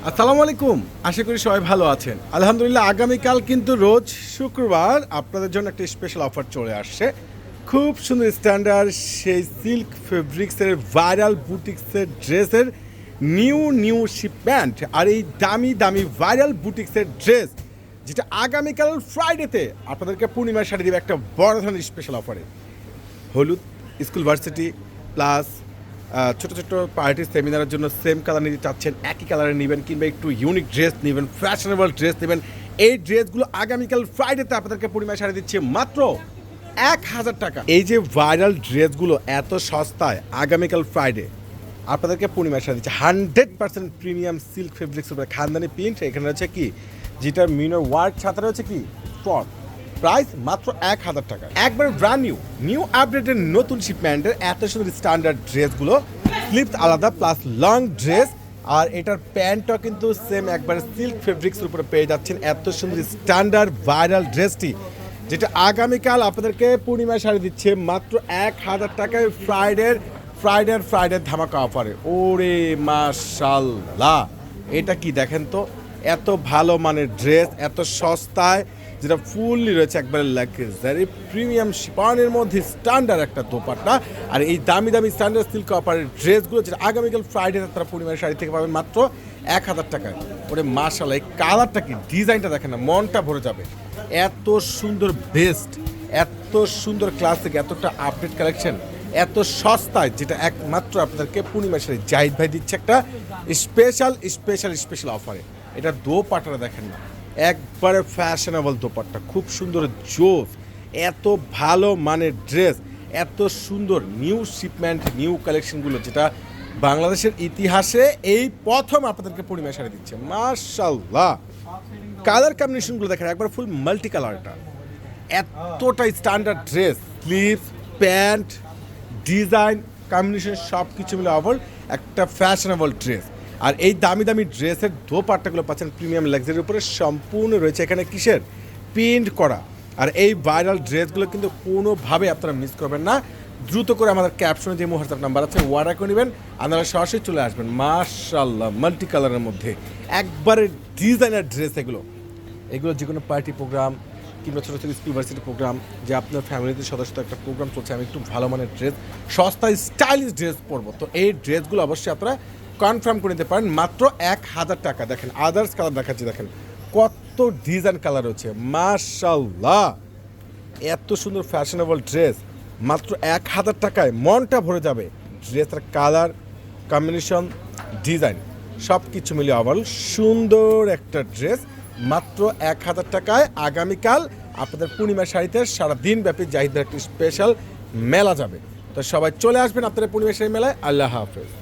আসসালামু আলাইকুম। আশা করি সবাই ভালো আছেন। আলহামদুলিল্লাহ আগামীকাল কিন্তু রোজ শুক্রবার আপনাদের জন্য একটা স্পেশাল অফার চলে আসছে। খুব সুন্দর স্ট্যান্ডার্ড সেই সিল্ক ফেব্রিক্সের ভাইরাল বুটিক্সের ড্রেসের নিউ শিপমেন্ট আর এই দামি দামি ভাইরাল বুটিক্সের ড্রেস যেটা আগামীকাল ফ্রাইডেতে আপনাদেরকে পূর্ণিমার শাড়ি দেবে একটা বড় ধরনের স্পেশাল অফারে। হলুদ স্কুল ভার্সিটি প্লাস ছোটো ছোটো পার্টি সেমিনারের জন্য সেম কালার নিতে চাচ্ছেন, একই কালারে নেবেন কিংবা একটু ইউনিক ড্রেস নেবেন, ফ্যাশনেবল ড্রেস নেবেন, এই ড্রেসগুলো আগামীকাল ফ্রাইডেতে আপনাদেরকে পূর্ণিমায় শাড়ি দিচ্ছে মাত্র 1000 টাকা। এই যে ভাইরাল ড্রেসগুলো এত সস্তায় আগামীকাল ফ্রাইডে আপনাদেরকে পূর্ণিমায় শাড়ি দিচ্ছে 100% প্রিমিয়াম সিল্ক ফেব্রিক্স উপরে খানদানি প্রিন্ট। এখানে রয়েছে কি যেটা মিনার ওয়ার্ক সাথে রয়েছে কি স্পট, প্রাইস মাত্র 1000 টাকা। একবার ব্র্যান্ড নিউ আপডেটেড নতুন শিপমেন্টের এত সুন্দর স্ট্যান্ডার্ড ড্রেসগুলো, স্লিপস আলাদা প্লাস লং ড্রেস, আর এটার প্যান্টটা কিন্তু সেম একবার সিল্ক ফেব্রিক্সের উপরে পেয়ে যাচ্ছেন। এত সুন্দর স্ট্যান্ডার্ড ভাইরাল ড্রেসটি যেটা আগামীকাল আপনাদেরকে পূর্ণিমা শাড়ি দিচ্ছে মাত্র 1000 টাকায় ফ্রাইডে ধামাকা অফারে। ওরে মাশাআল্লাহ, এটা কি দেখেন তো, এত ভালো মানের ড্রেস এত সস্তায়, যেটা ফুললি রয়েছে একবারে লাক্সারি প্রিমিয়াম শিপনের মধ্যে স্ট্যান্ডার্ড একটা দোপাট্টা। আর এই দামি দামি স্ট্যান্ডার্ড সিল্ক অফারের ড্রেসগুলো যেটা আগামীকাল ফ্রাইডে তারা পূর্ণিমার শাড়ি থেকে পাবেন মাত্র 1000 টাকায়। ওরে মাশাআল্লাহ, এই কালারটা কি, ডিজাইনটা দেখেন না, মনটা ভরে যাবে। এত সুন্দর বেস্ট, এত সুন্দর ক্লাসিক, এতটা আপডেট কালেকশন এত সস্তায়, যেটা একমাত্র আপনাদেরকে পূর্ণিমার শাড়ি জাহিদ ভাই দিচ্ছে একটা স্পেশাল অফারে। এটা দোপাট্টাটা দেখেন না, একবারে ফ্যাশনেবল দোপাট্টা, খুব সুন্দর জোস, এত ভালো মানের ড্রেস, এত সুন্দর নিউ শিপমেন্ট নিউ কালেকশনগুলো যেটা বাংলাদেশের ইতিহাসে এই প্রথম আপনাদেরকে পূর্ণিমা শাড়ি দিচ্ছে। মাশাআল্লাহ, কালার কম্বিনেশনগুলো দেখেন একবার ফুল মাল্টি কালার, এটা এতটা standard dress, sleeves pant design combination সব কিছু মিলে ওভার একটা ফ্যাশনেবল ড্রেস। আর এই দামি দামি ড্রেসের দোপাট্টাগুলো পাচ্ছেন প্রিমিয়াম লাক্সারির উপরে, সম্পূর্ণ রয়েছে এখানে কিসের প্রিন্ট করা। আর এই ভাইরাল ড্রেসগুলো কিন্তু কোনোভাবে আপনারা মিস করবেন না। দ্রুত করে আমাদের ক্যাপশনে যে হোয়াটসঅ্যাপ নাম্বার আছে অর্ডার করে নেবেন, আপনারা সরাসরি চলে আসবেন। মাশাআল্লাহ, মাল্টি কালারের মধ্যে একবারে ডিজাইনার ড্রেস এগুলো যে কোনো পার্টি প্রোগ্রাম কিংবা ছোটো ছোটো স্কুল ভার্সিটি প্রোগ্রাম, যে আপনার ফ্যামিলিতে সদস্য একটা প্রোগ্রাম চলছে, আমি একটু ভালো মানের ড্রেস সস্তা স্টাইলিশ ড্রেস পরবো, তো এই ড্রেসগুলো অবশ্যই আপনারা কনফার্ম করে নিতে পারেন মাত্র 1000 টাকা। দেখেন আদার্স কালার দেখাচ্ছি, দেখেন কত ডিজাইন কালার হচ্ছে। মাশাআল্লাহ, এত সুন্দর ফ্যাশনেবল ড্রেস মাত্র 1000 টাকায়, মনটা ভরে যাবে। ড্রেসের কালার কম্বিনেশন ডিজাইন সব কিছু মিলিয়ে আবার সুন্দর একটা ড্রেস মাত্র 1000 টাকায়। আগামীকাল আপনাদের পূর্ণিমা শাড়িতে সারাদিন ব্যাপী জাহিদের একটি স্পেশাল মেলা যাবে, তো সবাই চলে আসবেন আপনাদের পূর্ণিমা শাড়ি মেলায়। আল্লাহ হাফেজ।